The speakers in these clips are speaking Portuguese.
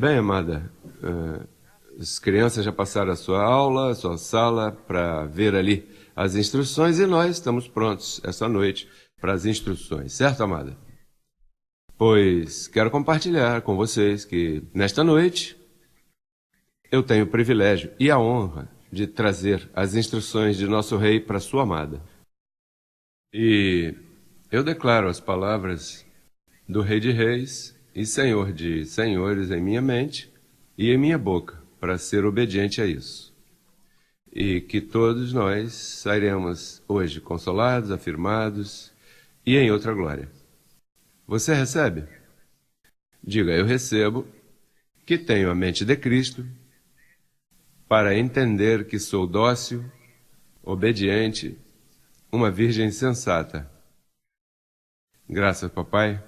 Bem, amada, as crianças já passaram a sua aula, a sua sala, para ver ali as instruções e nós estamos prontos essa noite para as instruções, certo, amada? Pois quero compartilhar com vocês que nesta noite eu tenho o privilégio e a honra de trazer as instruções de nosso Rei para sua amada. E eu declaro as palavras do Rei de Reis e Senhor de Senhores em minha mente e em minha boca, para ser obediente a isso. E que todos nós sairemos hoje consolados, afirmados e em outra glória. Você recebe? Diga, eu recebo, que tenho a mente de Cristo, para entender que sou dócil, obediente, uma virgem sensata. Graças, papai.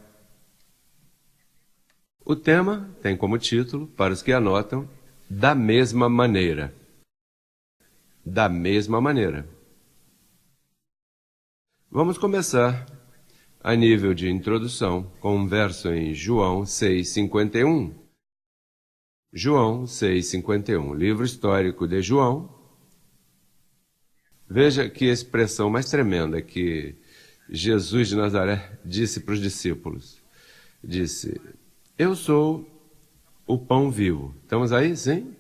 O tema tem como título, para os que anotam, Da Mesma Maneira. Da mesma maneira. Vamos começar a nível de introdução com um verso em João 6,51. João 6,51, livro histórico de João. Veja que expressão mais tremenda que Jesus de Nazaré disse para os discípulos. Disse, eu sou o pão vivo. Estamos aí, sim?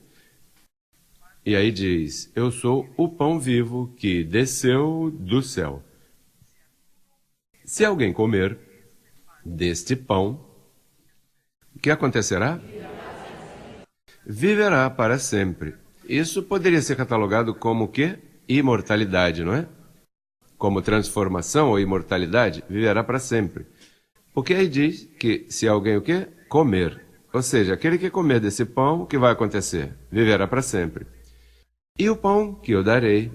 E aí diz, eu sou o pão vivo que desceu do céu. Se alguém comer deste pão, o que acontecerá? Viverá para sempre. Isso poderia ser catalogado como o quê? Imortalidade, não é? Como transformação ou imortalidade, viverá para sempre. Porque aí diz que se alguém o quê? Comer. Ou seja, aquele que comer desse pão, o que vai acontecer? Viverá para sempre. E o pão que eu darei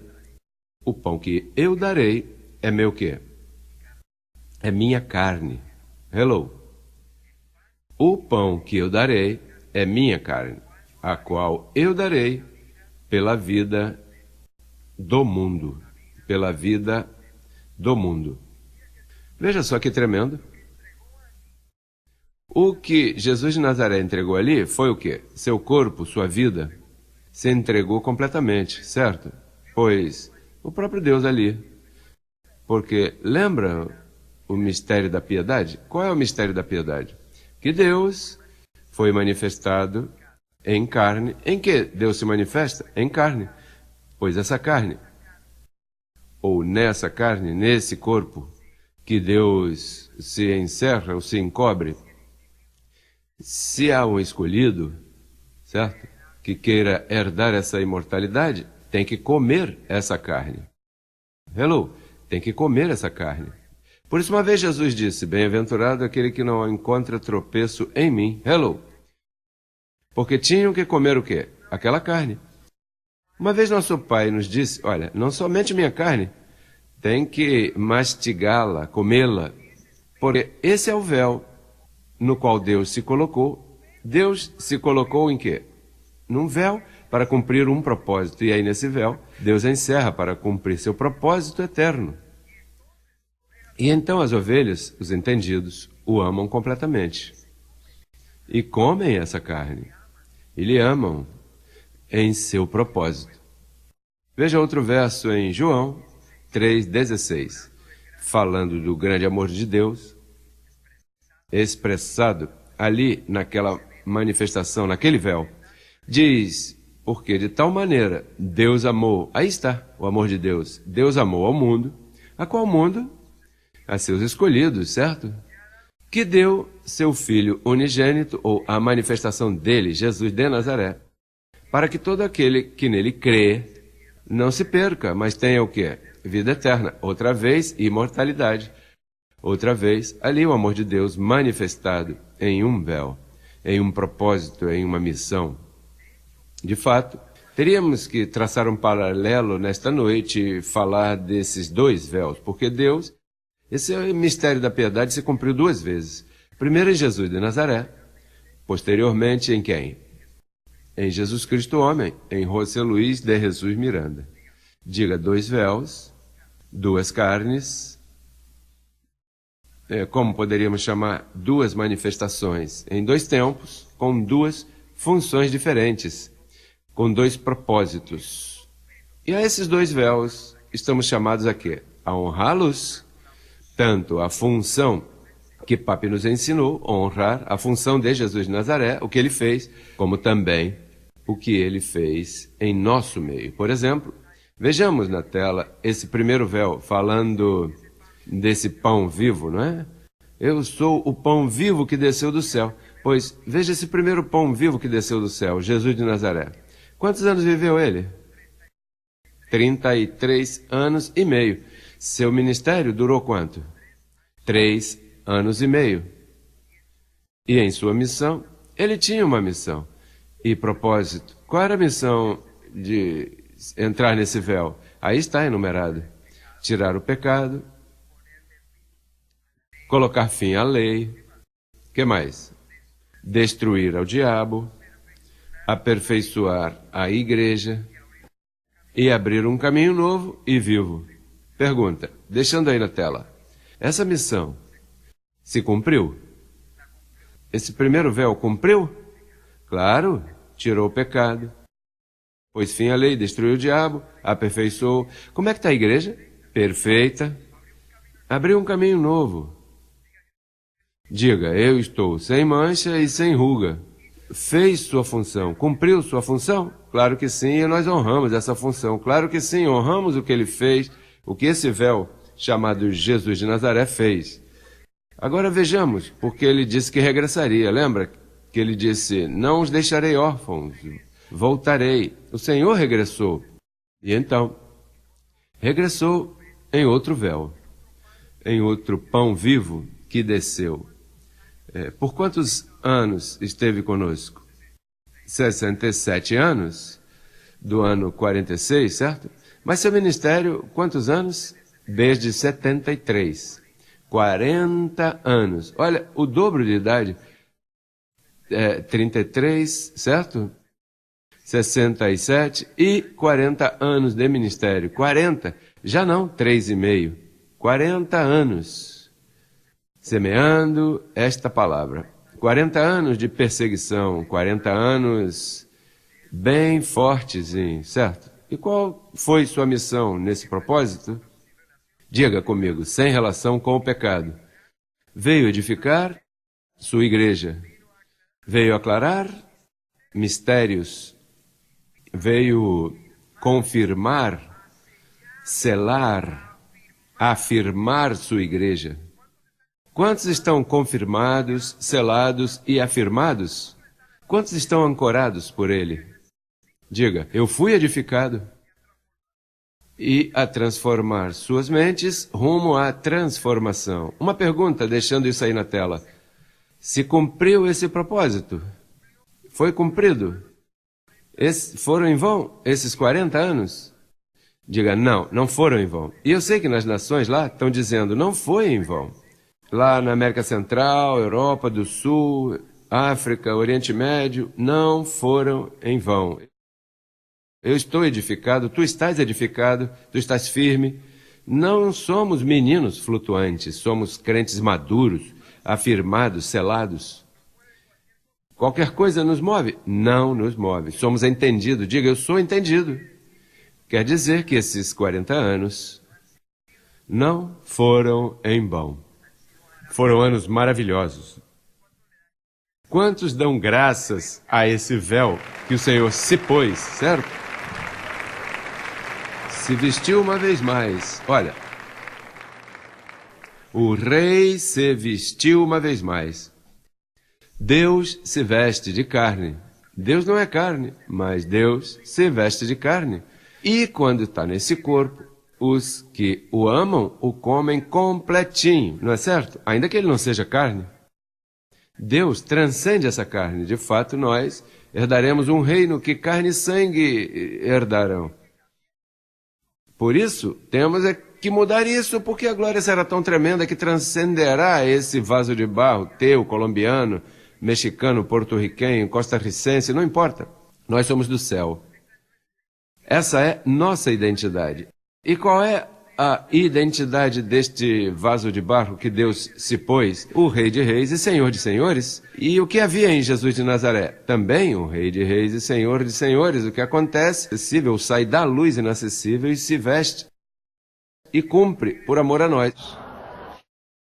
é meu quê? É minha carne. Hello. O pão que eu darei é minha carne, a qual eu darei pela vida do mundo. Pela vida do mundo. Veja só que tremendo. O que Jesus de Nazaré entregou ali foi o quê? Seu corpo, sua vida, se entregou completamente, certo? Pois o próprio Deus ali. Porque lembra o mistério da piedade? Qual é o mistério da piedade? Que Deus foi manifestado em carne. Em que Deus se manifesta? Em carne. Pois essa carne, ou nessa carne, nesse corpo, que Deus se encerra ou se encobre, se há um escolhido, certo? Que queira herdar essa imortalidade, tem que comer essa carne. Hello, tem que comer essa carne. Por isso uma vez Jesus disse, bem-aventurado aquele que não encontra tropeço em mim. Hello. Porque tinham que comer o quê? Aquela carne. Uma vez nosso pai nos disse, olha, não somente minha carne, tem que mastigá-la, comê-la, porque esse é o véu no qual Deus se colocou. Deus se colocou em quê? Num véu para cumprir um propósito. E aí nesse véu, Deus encerra para cumprir seu propósito eterno. E então as ovelhas, os entendidos, o amam completamente. E comem essa carne. E lhe amam em seu propósito. Veja outro verso em João 3,16. Falando do grande amor de Deus, expressado ali naquela manifestação, naquele véu. Diz, porque de tal maneira Deus amou, aí está o amor de Deus, Deus amou ao mundo, a qual mundo? A seus escolhidos, certo? Que deu seu Filho unigênito, ou a manifestação dele, Jesus de Nazaré, para que todo aquele que nele crê não se perca, mas tenha o quê? Vida eterna, outra vez imortalidade, outra vez ali o amor de Deus manifestado em um véu, em um propósito, em uma missão. De fato, teríamos que traçar um paralelo nesta noite e falar desses dois véus, porque Deus, esse mistério da piedade se cumpriu duas vezes. Primeiro em Jesus de Nazaré, posteriormente em quem? Em Jesus Cristo homem, em José Luiz de Jesus Miranda. Diga, dois véus, duas carnes, como poderíamos chamar, duas manifestações, em dois tempos, com duas funções diferentes, com dois propósitos. E a esses dois véus estamos chamados a quê? A honrá-los, tanto a função que Papi nos ensinou, honrar a função de Jesus de Nazaré, o que ele fez, como também o que ele fez em nosso meio. Por exemplo, vejamos na tela esse primeiro véu falando desse pão vivo, não é? Eu sou o pão vivo que desceu do céu. Pois veja esse primeiro pão vivo que desceu do céu, Jesus de Nazaré. Quantos anos viveu ele? 33 anos e meio. Seu ministério durou quanto? 3 anos e meio. E em sua missão, ele tinha uma missão e propósito. Qual era a missão de entrar nesse véu? Aí está enumerado. Tirar o pecado, colocar fim à lei. O que mais? Destruir ao diabo, aperfeiçoar a igreja e abrir um caminho novo e vivo. Pergunta, deixando aí na tela, essa missão se cumpriu? Esse primeiro véu cumpriu? Claro, tirou o pecado, pôs fim à lei, destruiu o diabo, aperfeiçoou. Como é que está a igreja? Perfeita. Abriu um caminho novo. Diga, eu estou sem mancha e sem ruga. Fez sua função, cumpriu sua função? Claro que sim, e nós honramos essa função. Claro que sim, honramos o que ele fez, o que esse véu chamado Jesus de Nazaré fez. Agora vejamos, porque ele disse que regressaria. Lembra que ele disse, não os deixarei órfãos, voltarei. O Senhor regressou. E então, regressou em outro véu, em outro pão vivo que desceu. Por quantos anos esteve conosco? 67 anos, do ano 46, certo? Mas seu ministério, quantos anos? Desde 73. 40 anos. Olha, o dobro de idade. 33, certo? 67 e 40 anos de ministério. 40, já não 3,5. 40 anos. Semeando esta palavra. 40 anos de perseguição, 40 anos bem fortes, certo? E qual foi sua missão nesse propósito? Diga comigo, sem relação com o pecado. Veio edificar sua igreja. Veio aclarar mistérios. Veio confirmar, selar, afirmar sua igreja. Quantos estão confirmados, selados e afirmados? Quantos estão ancorados por ele? Diga, eu fui edificado. E a transformar suas mentes rumo à transformação. Uma pergunta, deixando isso aí na tela. Se cumpriu esse propósito? Foi cumprido? Foram em vão esses 40 anos? Diga, não foram em vão. E eu sei que nas nações lá estão dizendo, não foi em vão. Lá na América Central, Europa do Sul, África, Oriente Médio, não foram em vão. Eu estou edificado, tu estás firme. Não somos meninos flutuantes, somos crentes maduros, afirmados, selados. Qualquer coisa nos move? Não nos move. Somos entendidos. Diga, eu sou entendido. Quer dizer que esses 40 anos não foram em vão. Foram anos maravilhosos. Quantos dão graças a esse véu que o Senhor se pôs, certo? Se vestiu uma vez mais. Olha, o rei se vestiu uma vez mais. Deus se veste de carne. Deus não é carne, mas Deus se veste de carne. E quando está nesse corpo, os que o amam o comem completinho, não é certo? Ainda que ele não seja carne. Deus transcende essa carne. De fato, nós herdaremos um reino que carne e sangue herdarão. Por isso, temos que mudar isso, porque a glória será tão tremenda que transcenderá esse vaso de barro, teu, colombiano, mexicano, porto-riquenho, costarricense, não importa. Nós somos do céu. Essa é nossa identidade. E qual é a identidade deste vaso de barro que Deus se pôs? O Rei de Reis e Senhor de Senhores. E o que havia em Jesus de Nazaré? Também o Rei de Reis e Senhor de Senhores. O que acontece? Acessível, sai da luz inacessível e se veste e cumpre por amor a nós.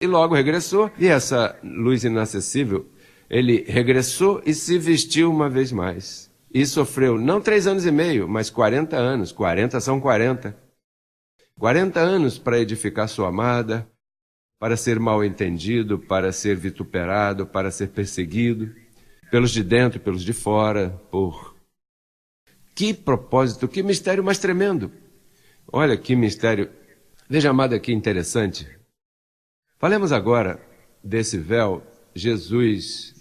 E logo regressou, e essa luz inacessível, ele regressou e se vestiu uma vez mais. E sofreu não 3 anos e meio, mas 40 anos. 40 são 40. 40 anos para edificar sua amada, para ser mal entendido, para ser vituperado, para ser perseguido, pelos de dentro e pelos de fora, por... Que propósito, que mistério mais tremendo. Olha que mistério. Veja, amada, que interessante. Falemos agora desse véu, Jesus,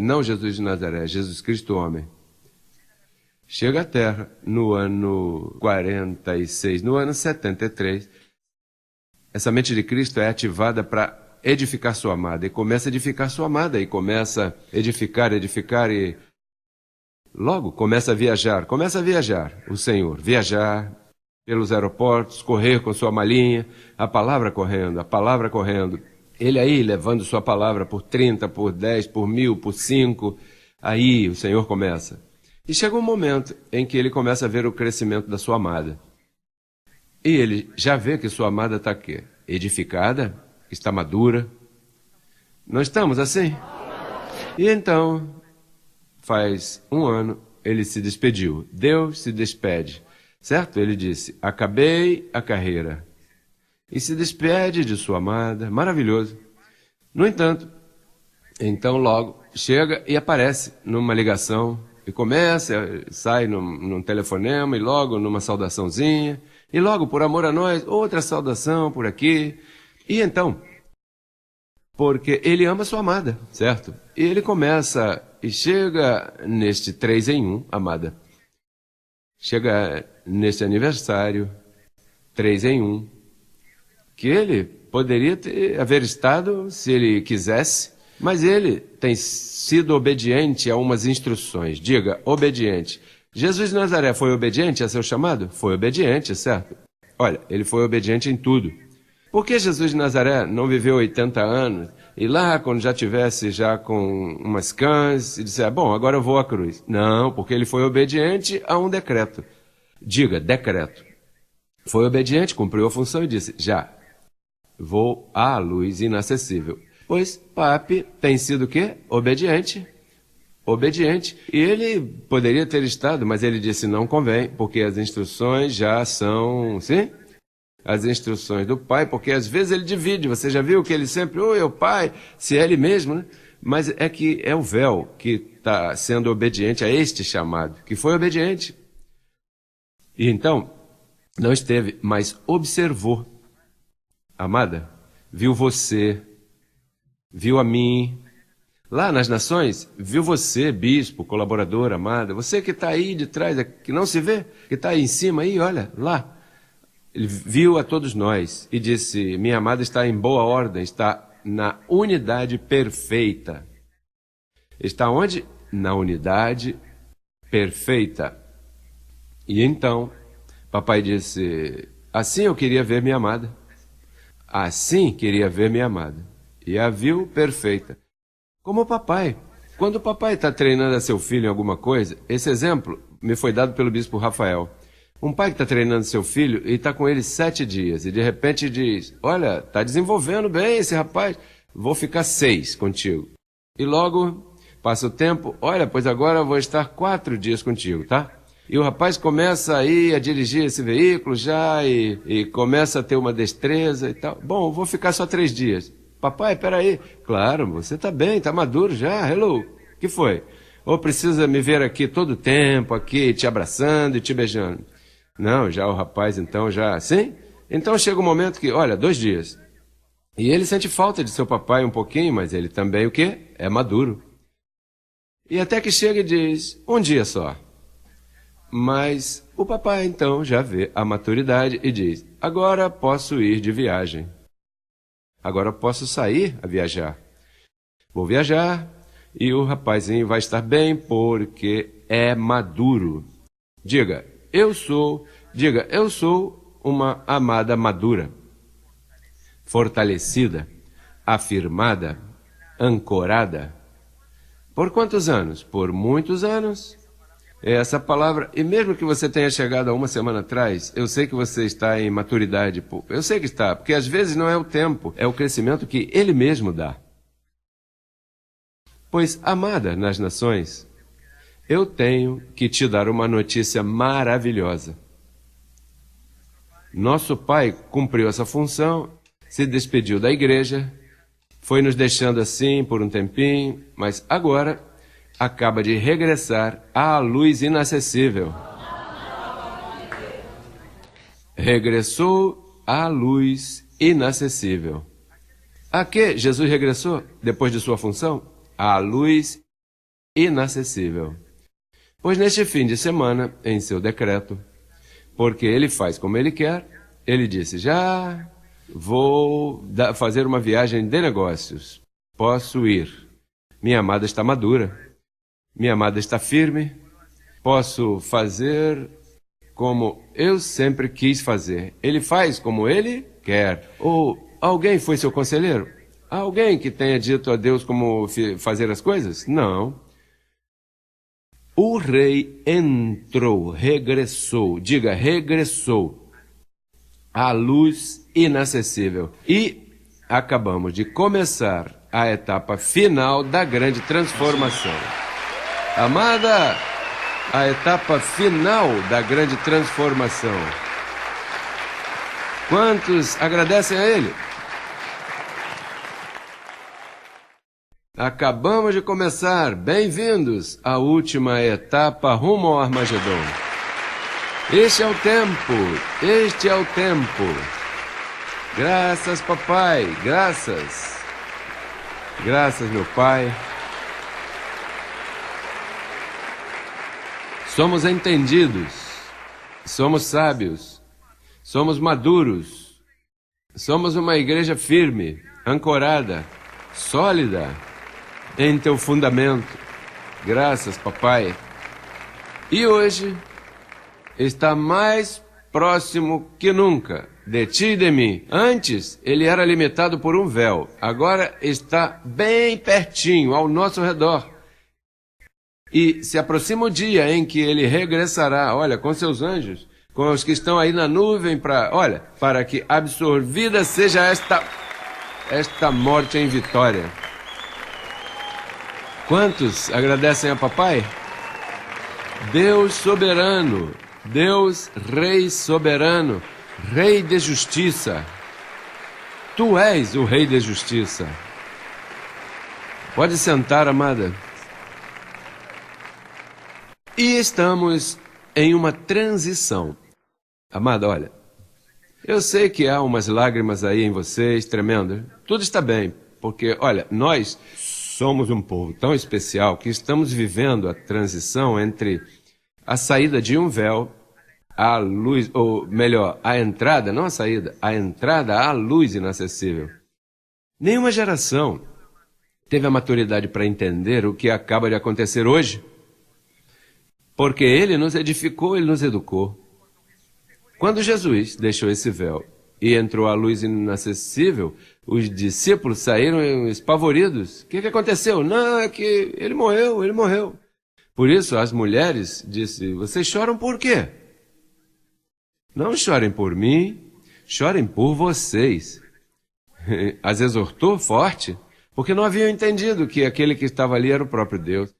não Jesus de Nazaré, Jesus Cristo homem. Chega à Terra no ano 46, no ano 73. Essa mente de Cristo é ativada para edificar sua amada. E começa a edificar sua amada. E começa a edificar e... Logo começa a viajar. Começa a viajar o Senhor. Viajar pelos aeroportos, correr com sua malinha. A palavra correndo. Ele aí levando sua palavra por 30, por 10, por 1000, por 5. Aí o Senhor começa. E chega um momento em que ele começa a ver o crescimento da sua amada. E ele já vê que sua amada está aqui, edificada, está madura. Não estamos assim? E então, faz 1 ano, ele se despediu. Deus se despede, certo? Ele disse, acabei a carreira. E se despede de sua amada, maravilhoso. No entanto, então logo chega e aparece numa ligação. E começa, sai num telefonema, e logo numa saudaçãozinha, e logo, por amor a nós, outra saudação por aqui. E então, porque ele ama sua amada, certo? E ele começa, e chega neste 3 em 1, amada. Chega neste aniversário, 3 em 1, que ele poderia haver estado, se ele quisesse, mas ele tem sido obediente a umas instruções. Diga, obediente. Jesus de Nazaré foi obediente a seu chamado? Foi obediente, certo? Olha, ele foi obediente em tudo. Por que Jesus de Nazaré não viveu 80 anos e lá, quando já tivesse já com umas cães, e disse, bom, agora eu vou à cruz? Não, porque ele foi obediente a um decreto. Diga, decreto. Foi obediente, cumpriu a função e disse, já, vou à luz inacessível. Pois Papi tem sido o quê? Obediente. Obediente. E ele poderia ter estado, mas ele disse não convém, porque as instruções já são, sim? As instruções do pai, porque às vezes ele divide. Você já viu que ele sempre, é o pai, se é ele mesmo, né? Mas é que é o véu que está sendo obediente a este chamado, que foi obediente. E então, não esteve, mas observou. Amada, viu você, viu a mim, lá nas nações, viu você, bispo, colaborador, amada, você que está aí de trás, que não se vê, que está aí em cima, aí, olha, lá. Ele viu a todos nós e disse, minha amada está em boa ordem, está na unidade perfeita. Está onde? Na unidade perfeita. E então, papai disse, assim eu queria ver minha amada. Assim queria ver minha amada. E a viu perfeita. Como o papai. Quando o papai está treinando a seu filho em alguma coisa, esse exemplo me foi dado pelo bispo Rafael. Um pai que está treinando seu filho e está com ele 7 dias e de repente diz, olha, está desenvolvendo bem esse rapaz, vou ficar 6 contigo. E logo passa o tempo, olha, pois agora eu vou estar 4 dias contigo, tá? E o rapaz começa aí a dirigir esse veículo já e começa a ter uma destreza e tal. Bom, vou ficar só 3 dias. Papai, peraí. Claro, você está bem, está maduro já, hello. Que foi? Ou precisa me ver aqui todo o tempo, aqui te abraçando e te beijando? Não, já o rapaz então já... Sim? Então chega um momento que, olha, 2 dias. E ele sente falta de seu papai um pouquinho, mas ele também o quê? É maduro. E até que chega e diz, 1 dia só. Mas o papai então já vê a maturidade e diz, agora posso ir de viagem. Agora posso sair a viajar. Vou viajar e o rapazinho vai estar bem porque é maduro. Diga, eu sou uma amada madura. fortalecida, afirmada, ancorada. Por quantos anos? Por muitos anos. Essa palavra, e mesmo que você tenha chegado há uma semana atrás, eu sei que você está em maturidade, eu sei que está, porque às vezes não é o tempo, é o crescimento que Ele mesmo dá. Pois, amada nas nações, eu tenho que te dar uma notícia maravilhosa. Nosso Pai cumpriu essa função, se despediu da igreja, foi nos deixando assim por um tempinho, mas agora acaba de regressar à luz inacessível. Regressou à luz inacessível. A que Jesus regressou depois de sua função? À luz inacessível. Pois neste fim de semana, em seu decreto, porque ele faz como ele quer, ele disse, já vou fazer uma viagem de negócios. Posso ir. Minha amada está madura. Minha amada está firme. Posso fazer como eu sempre quis fazer. Ele faz como ele quer. Ou alguém foi seu conselheiro? Alguém que tenha dito a Deus como fazer as coisas? Não. O rei entrou, regressou, diga, regressou à luz inacessível. E acabamos de começar a etapa final da grande transformação. Amada, a etapa final da grande transformação. Quantos agradecem a Ele? Acabamos de começar, bem-vindos à última etapa rumo ao Armagedon. Este é o tempo, este é o tempo. Graças, papai, graças. Graças, meu pai. Somos entendidos, somos sábios, somos maduros, somos uma igreja firme, ancorada, sólida em teu fundamento. Graças, papai. E hoje está mais próximo que nunca de ti e de mim. Antes, ele era limitado por um véu. Agora está bem pertinho, ao nosso redor. E se aproxima o dia em que ele regressará, olha, com seus anjos, com os que estão aí na nuvem, para que absorvida seja esta morte em vitória. Quantos agradecem a papai? Deus soberano, Deus Rei soberano, Rei de justiça. Tu és o Rei de justiça. Pode sentar, amada. E estamos em uma transição. Amada, olha, eu sei que há umas lágrimas aí em vocês, tremendo. Tudo está bem, porque, olha, nós somos um povo tão especial que estamos vivendo a transição entre a saída de um véu à luz, ou melhor, a entrada, não a saída, a entrada à luz inacessível. Nenhuma geração teve a maturidade para entender o que acaba de acontecer hoje. Porque Ele nos edificou, Ele nos educou. Quando Jesus deixou esse véu e entrou à luz inacessível, os discípulos saíram espavoridos. O que aconteceu? Não, é que ele morreu, ele morreu. Por isso, as mulheres disseram, vocês choram por quê? Não chorem por mim, chorem por vocês. As exortou forte, porque não haviam entendido que aquele que estava ali era o próprio Deus.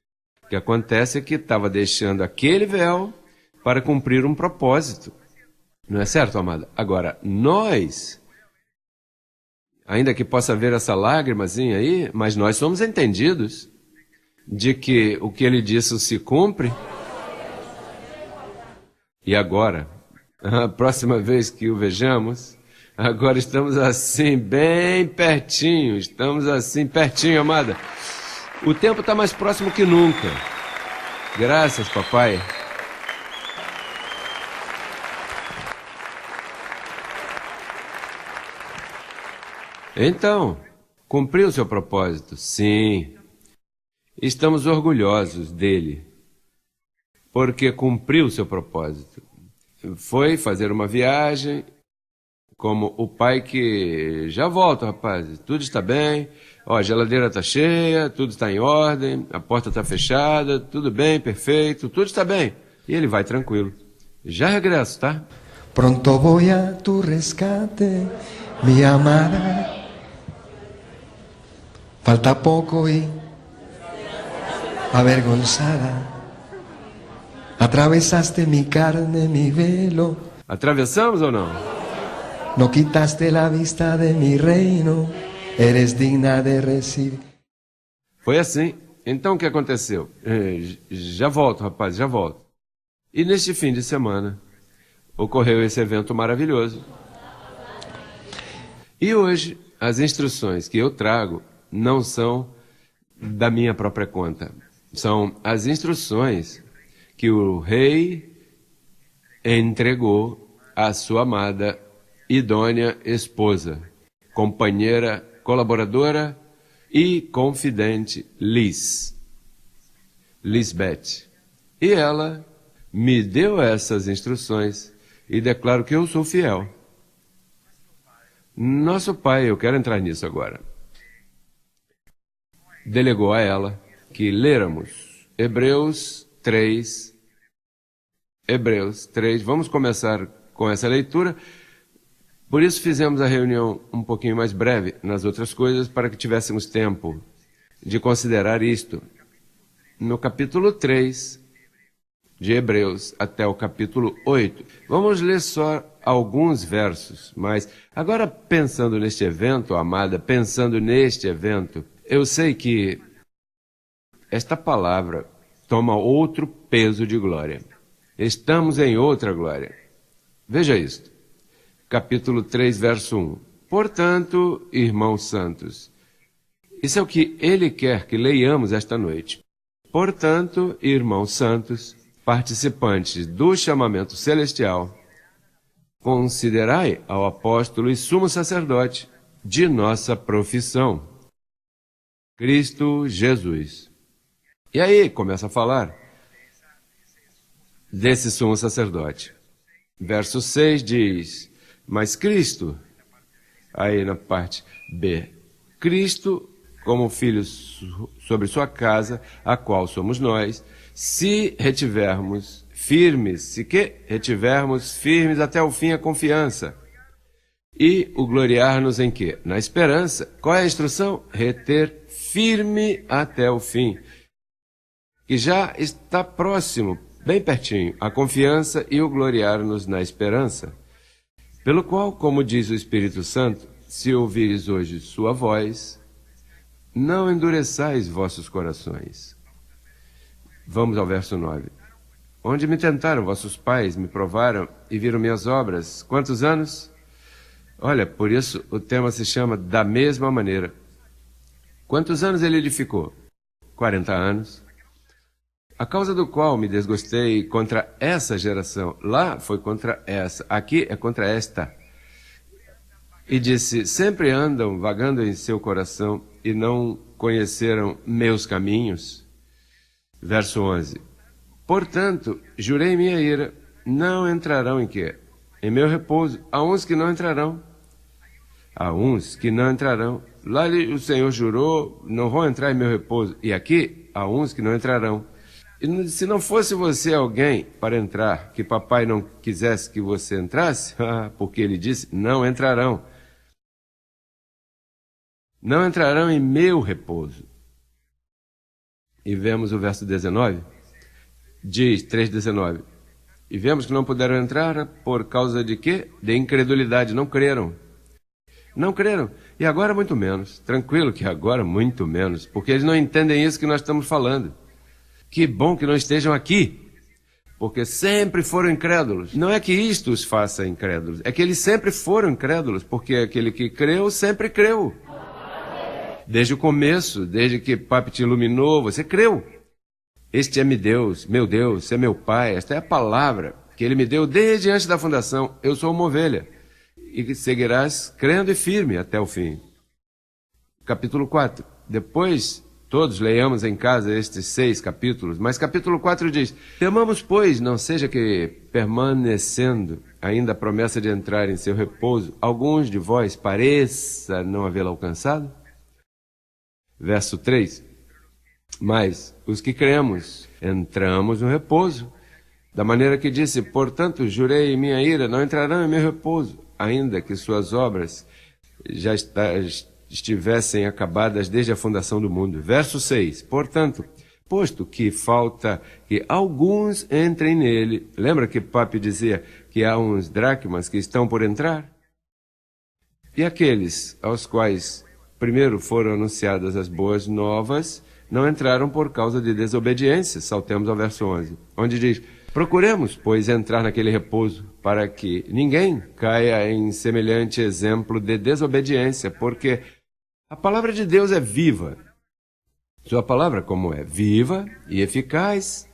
O que acontece é que estava deixando aquele véu para cumprir um propósito. Não é certo, amada? Agora, nós, ainda que possa haver essa lágrimazinha aí, mas nós somos entendidos de que o que ele disse se cumpre. E agora, a próxima vez que o vejamos, agora estamos assim, bem pertinho, estamos assim, pertinho, amada. O tempo está mais próximo que nunca. Graças, papai. Então, cumpriu o seu propósito? Sim. Estamos orgulhosos dele, porque cumpriu o seu propósito. Foi fazer uma viagem, como o pai que já volta, rapaz, tudo está bem, ó, a geladeira está cheia, tudo está em ordem, a porta está fechada, tudo bem, perfeito, tudo está bem. E ele vai tranquilo. Já regresso, tá? Pronto voy a tu rescate, mi amada. Falta poco y avergonzada. Atravesaste mi carne, mi velo. Atravessamos ou não? No quitaste la vista de mi reino. Eres digna de recibir. Foi assim. Então o que aconteceu? Já volto, rapaz, já volto. E neste fim de semana ocorreu esse evento maravilhoso. E hoje as instruções que eu trago não são da minha própria conta. São as instruções que o rei entregou à sua amada, idônea esposa, companheira, colaboradora e confidente Lisbeth. E ela me deu essas instruções e declaro que eu sou fiel. Nosso pai, eu quero entrar nisso agora, delegou a ela que lêramos Hebreus 3. Vamos começar com essa leitura. Por isso fizemos a reunião um pouquinho mais breve nas outras coisas, para que tivéssemos tempo de considerar isto. No capítulo 3 de Hebreus até o capítulo 8. Vamos ler só alguns versos, mas agora pensando neste evento, amada, pensando neste evento, eu sei que esta palavra toma outro peso de glória. Estamos em outra glória. Veja isto. Capítulo 3, verso 1. Portanto, irmãos santos, isso é o que ele quer que leiamos esta noite. Portanto, irmãos santos, participantes do chamamento celestial, considerai ao apóstolo e sumo sacerdote de nossa profissão, Cristo Jesus. E aí começa a falar desse sumo sacerdote. Verso 6 diz: mas Cristo, aí na parte B, Cristo como filho sobre sua casa, a qual somos nós, se retivermos firmes até o fim a confiança. E o gloriar-nos em quê? Na esperança. Qual é a instrução? Reter firme até o fim. Que já está próximo, bem pertinho, a confiança e o gloriar-nos na esperança. Pelo qual, como diz o Espírito Santo, se ouvires hoje sua voz, não endureçais vossos corações. Vamos ao verso 9. Onde me tentaram vossos pais, me provaram e viram minhas obras. Quantos anos? Olha, por isso o tema se chama Da Mesma Maneira. Quantos anos ele edificou? 40 anos. A causa do qual me desgostei contra essa geração. Lá foi contra essa, aqui é contra esta. E disse, sempre andam vagando em seu coração e não conheceram meus caminhos. Verso 11. Portanto, jurei minha ira, não entrarão em quê? Em meu repouso. Há uns que não entrarão. Há uns que não entrarão. Lá o Senhor jurou, não vão entrar em meu repouso. E aqui, há uns que não entrarão. E se não fosse você alguém para entrar, que papai não quisesse que você entrasse, porque ele disse, não entrarão. Não entrarão em meu repouso. E vemos o verso 19, diz 3,19. E vemos que não puderam entrar por causa de quê? De incredulidade, não creram. Não creram. E agora muito menos. Tranquilo que agora muito menos, porque eles não entendem isso que nós estamos falando. Que bom que não estejam aqui, porque sempre foram incrédulos. Não é que isto os faça incrédulos, é que eles sempre foram incrédulos, porque aquele que creu, sempre creu. Desde o começo, desde que papai te iluminou, você creu. Este é meu Deus, é meu Pai, esta é a palavra que Ele me deu desde antes da fundação. Eu sou uma ovelha, e seguirás crendo e firme até o fim. Capítulo 4. Depois Todos leiamos em casa estes 6 capítulos, mas capítulo 4 diz: temamos, pois, não seja que, permanecendo ainda a promessa de entrar em seu repouso, alguns de vós pareça não havê-la alcançado? Verso 3: mas os que cremos, entramos no repouso, da maneira que disse: portanto, jurei em minha ira, não entrarão em meu repouso, ainda que suas obras já estivessem acabadas desde a fundação do mundo. Verso 6, portanto, posto que falta que alguns entrem nele, lembra que Papi dizia que há uns dracmas que estão por entrar? E aqueles aos quais primeiro foram anunciadas as boas novas, não entraram por causa de desobediência. Saltemos ao verso 11, onde diz: procuremos, pois, entrar naquele repouso, para que ninguém caia em semelhante exemplo de desobediência, porque a palavra de Deus é viva. Sua palavra, como é viva e eficaz,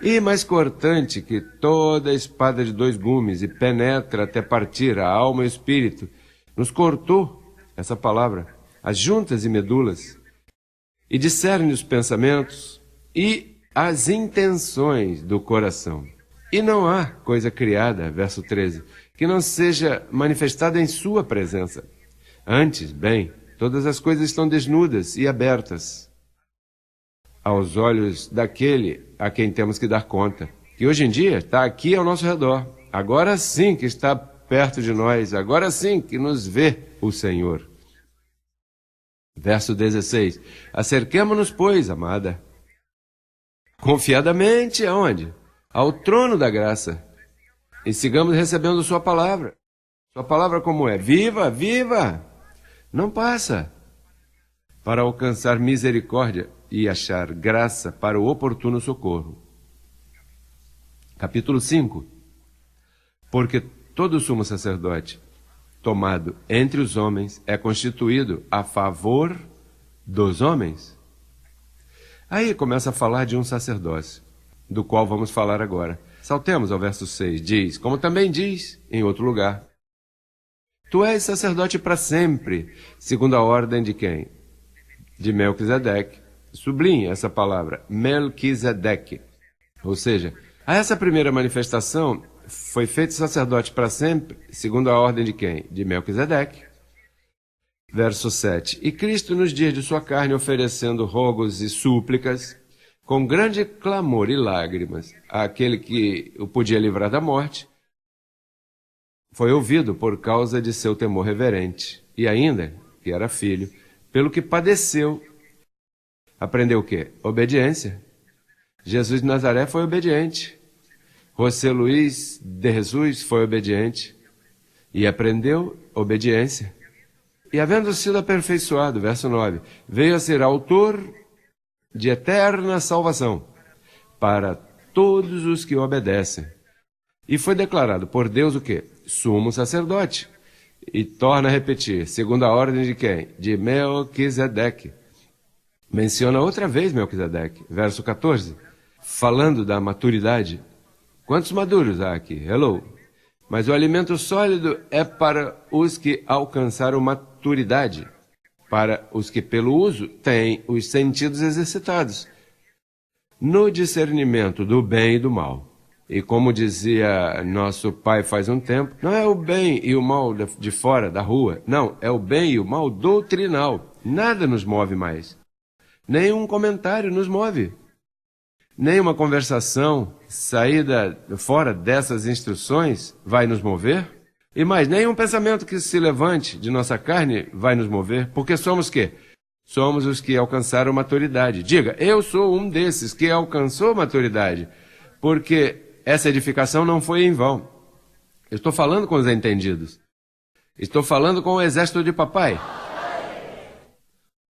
e mais cortante que toda espada de 2 gumes, e penetra até partir a alma e o espírito, nos cortou, essa palavra, as juntas e medulas, e discerne os pensamentos e as intenções do coração. E não há coisa criada, verso 13, que não seja manifestada em sua presença. Antes, bem, todas as coisas estão desnudas e abertas aos olhos daquele a quem temos que dar conta, que hoje em dia está aqui ao nosso redor, agora sim que está perto de nós, agora sim que nos vê o Senhor. Verso 16, acerquemo-nos, pois, amada, confiadamente aonde? Ao trono da graça, e sigamos recebendo sua palavra. Sua palavra como é? Viva, viva! Não passa, para alcançar misericórdia e achar graça para o oportuno socorro. Capítulo 5. Porque todo sumo sacerdote tomado entre os homens é constituído a favor dos homens. Aí começa a falar de um sacerdócio, do qual vamos falar agora. Saltemos ao verso 6, diz, como também diz em outro lugar: tu és sacerdote para sempre, segundo a ordem de quem? De Melquisedeque. Sublinhe essa palavra, Melquisedeque. Ou seja, a essa primeira manifestação foi feito sacerdote para sempre, segundo a ordem de quem? De Melquisedeque. Verso 7. E Cristo, nos dias de sua carne, oferecendo rogos e súplicas, com grande clamor e lágrimas, àquele que o podia livrar da morte, foi ouvido por causa de seu temor reverente, e ainda, que era filho, pelo que padeceu, aprendeu o quê? Obediência. Jesus de Nazaré foi obediente. José Luiz de Jesus foi obediente e aprendeu obediência. E havendo sido aperfeiçoado, verso 9, veio a ser autor de eterna salvação para todos os que obedecem. E foi declarado por Deus o quê? Sumo sacerdote. E torna a repetir, segundo a ordem de quem? De Melquisedeque. Menciona outra vez Melquisedeque, verso 14, falando da maturidade. Quantos maduros há aqui? Hello. Mas o alimento sólido é para os que alcançaram maturidade, para os que pelo uso têm os sentidos exercitados no discernimento do bem e do mal. E como dizia nosso pai faz um tempo, não é o bem e o mal de fora, da rua, não, é o bem e o mal doutrinal. Nada nos move mais. Nenhum comentário nos move. Nenhuma conversação saída fora dessas instruções vai nos mover. E mais, nenhum pensamento que se levante de nossa carne vai nos mover. Porque somos o quê? Somos os que alcançaram maturidade. Diga, eu sou um desses que alcançou maturidade. Porque essa edificação não foi em vão. Eu estou falando com os entendidos. Estou falando com o exército de papai.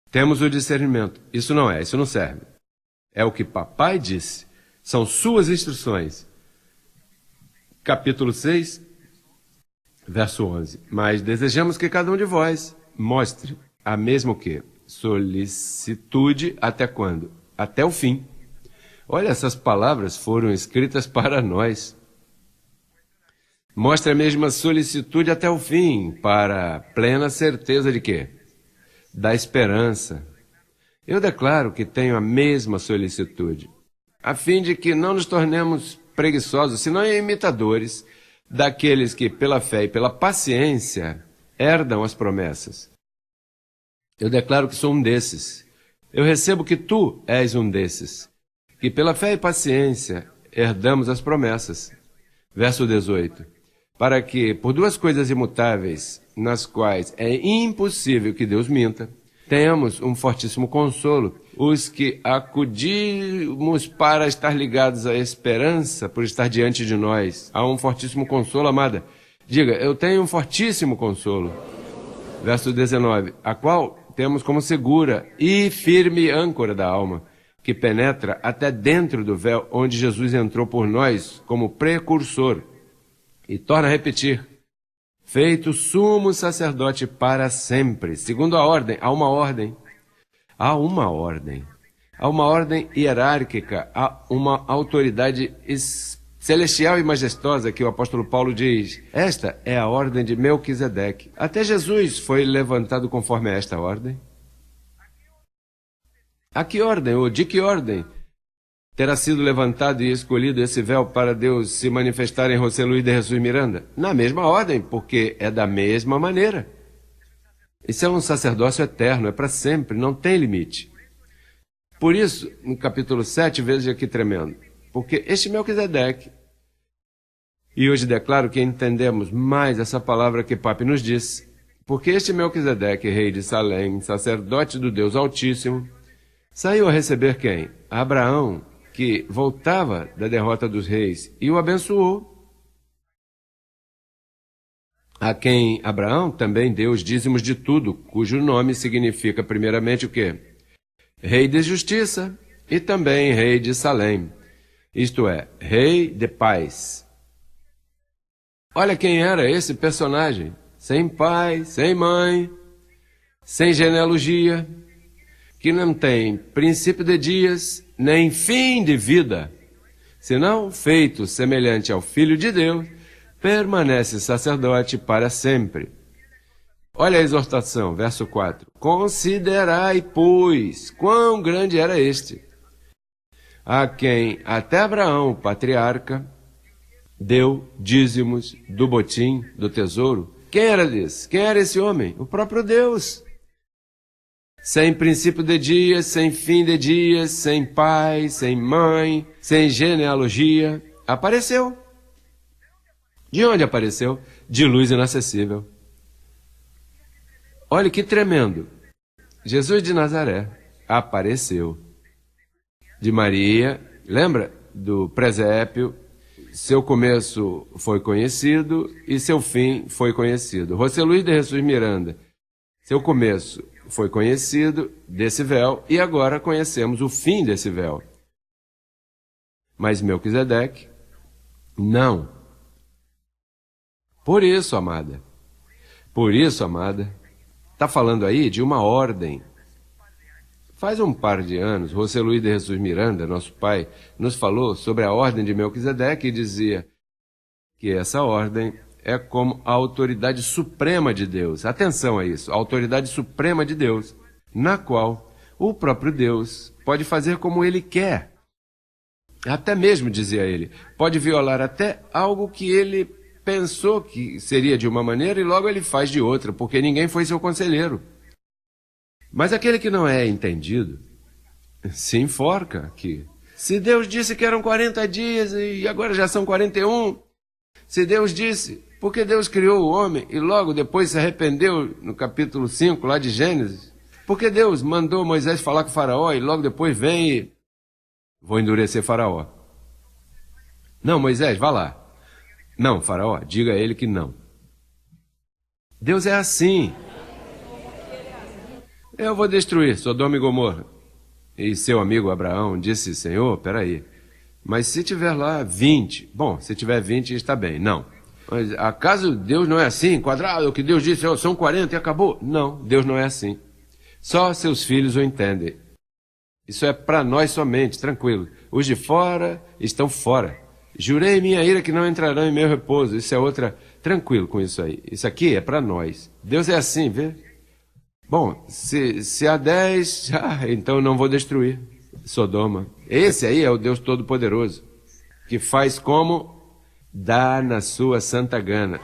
Temos o discernimento. Isso não serve. É o que papai disse. São suas instruções. Capítulo 6, verso 11. Mas desejamos que cada um de vós mostre a mesma o quê? Solicitude até quando? Até o fim. Olha, essas palavras foram escritas para nós. Mostre a mesma solicitude até o fim, para plena certeza de quê? Da esperança. Eu declaro que tenho a mesma solicitude, a fim de que não nos tornemos preguiçosos, senão imitadores daqueles que, pela fé e pela paciência, herdam as promessas. Eu declaro que sou um desses. Eu recebo que tu és um desses, que pela fé e paciência herdamos as promessas. Verso 18. Para que, por duas coisas imutáveis, nas quais é impossível que Deus minta, tenhamos um fortíssimo consolo, os que acudimos para estar ligados à esperança, por estar diante de nós. Há um fortíssimo consolo, amada. Diga, eu tenho um fortíssimo consolo. Verso 19, a qual temos como segura e firme âncora da alma, que penetra até dentro do véu onde Jesus entrou por nós como precursor. E torna a repetir, feito sumo sacerdote para sempre, segundo a ordem, há uma ordem. Há uma ordem. Há uma ordem hierárquica, há uma autoridade celestial e majestosa que o apóstolo Paulo diz. Esta é a ordem de Melquisedeque. Até Jesus foi levantado conforme a esta ordem. A que ordem, ou de que ordem, terá sido levantado e escolhido esse véu para Deus se manifestar em José Luiz de Jesus Miranda? Na mesma ordem, porque é da mesma maneira. Isso é um sacerdócio eterno, é para sempre, não tem limite. Por isso, no capítulo 7, veja que tremendo. Porque este Melquisedeque, e hoje declaro que entendemos mais essa palavra que Papi nos disse, porque este Melquisedeque, rei de Salém, sacerdote do Deus Altíssimo, saiu a receber quem? Abraão, que voltava da derrota dos reis, e o abençoou. A quem Abraão também deu os dízimos de tudo, cujo nome significa primeiramente o quê? Rei de justiça e também rei de Salém, isto é, rei de paz. Olha quem era esse personagem, sem pai, sem mãe, sem genealogia, que não tem princípio de dias, nem fim de vida, senão feito semelhante ao Filho de Deus, permanece sacerdote para sempre. Olha a exortação, verso 4. Considerai, pois, quão grande era este, a quem até Abraão, o patriarca, deu dízimos do botim, do tesouro. Quem era esse? Quem era esse homem? O próprio Deus. Sem princípio de dias, sem fim de dias, sem pai, sem mãe, sem genealogia, apareceu. De onde apareceu? De luz inacessível. Olha que tremendo. Jesus de Nazaré apareceu. De Maria, lembra do presépio? Seu começo foi conhecido e seu fim foi conhecido. José Luiz de Jesus Miranda, seu começo foi conhecido desse véu e agora conhecemos o fim desse véu. Mas Melquisedeque, não. Por isso, amada, está falando aí de uma ordem. Faz um par de anos, José Luiz de Jesus Miranda, nosso pai, nos falou sobre a ordem de Melquisedeque e dizia que essa ordem é como a autoridade suprema de Deus. Atenção a isso, a autoridade suprema de Deus, na qual o próprio Deus pode fazer como ele quer. Até mesmo, dizia ele, pode violar até algo que ele pensou que seria de uma maneira e logo ele faz de outra, porque ninguém foi seu conselheiro. Mas aquele que não é entendido se enforca aqui. Se Deus disse que eram 40 dias e agora já são 41, se Deus disse, porque Deus criou o homem e logo depois se arrependeu no capítulo 5 lá de Gênesis, porque Deus mandou Moisés falar com o faraó e logo depois vem e vou endurecer faraó. Não, Moisés, vá lá. Não, faraó, diga a ele que não. Deus é assim. Eu vou destruir Sodoma e Gomorra. E seu amigo Abraão disse, Senhor, peraí, mas se tiver lá 20, bom, se tiver 20 está bem. Não. Mas acaso Deus não é assim, quadrado, o que Deus disse, oh, são 40 e acabou? Não, Deus não é assim. Só seus filhos o entendem. Isso é para nós somente, tranquilo. Os de fora estão fora. Jurei em minha ira que não entrarão em meu repouso. Isso é outra, tranquilo com isso aí. Isso aqui é para nós. Deus é assim, vê? Bom, se há 10, então não vou destruir Sodoma. Esse aí é o Deus Todo-Poderoso, que faz como dá na sua santa gana.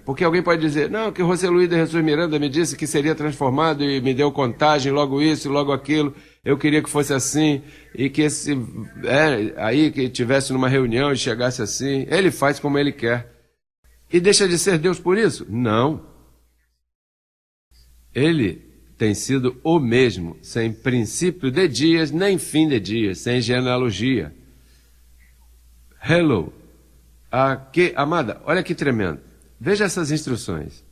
Porque alguém pode dizer, não, que José Luiz de Jesus Miranda me disse que seria transformado e me deu contagem, logo isso, logo aquilo. Eu queria que fosse assim, e que aí que tivesse numa reunião e chegasse assim. Ele faz como ele quer. E deixa de ser Deus por isso? Não. Ele tem sido o mesmo, sem princípio de dias, nem fim de dias, sem genealogia. Hello. Amada, olha que tremendo. Veja essas instruções.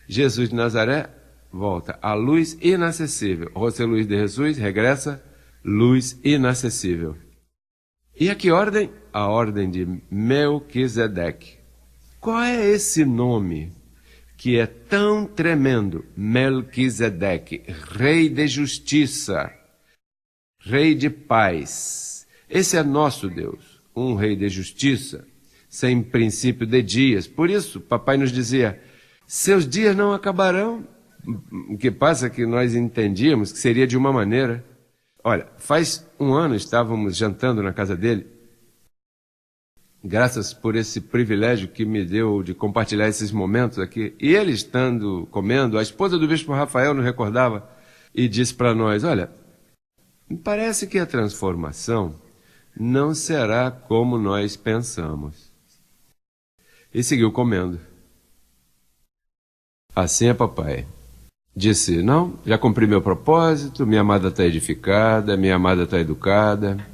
Jesus de Nazaré volta à luz inacessível. José Luiz de Jesus regressa, luz inacessível. E a que ordem? A ordem de Melquisedeque. Qual é esse nome que é tão tremendo? Melquisedeque, rei de justiça, rei de paz. Esse é nosso Deus, um rei de justiça, sem princípio de dias. Por isso, papai nos dizia, seus dias não acabarão. O que passa é que nós entendíamos que seria de uma maneira. Olha, faz um ano estávamos jantando na casa dele, graças por esse privilégio que me deu de compartilhar esses momentos aqui. E ele estando comendo, a esposa do bispo Rafael nos recordava e disse para nós, olha, me parece que a transformação não será como nós pensamos. E seguiu comendo. Assim é papai. Disse, não, já cumpri meu propósito, minha amada está edificada, minha amada está educada.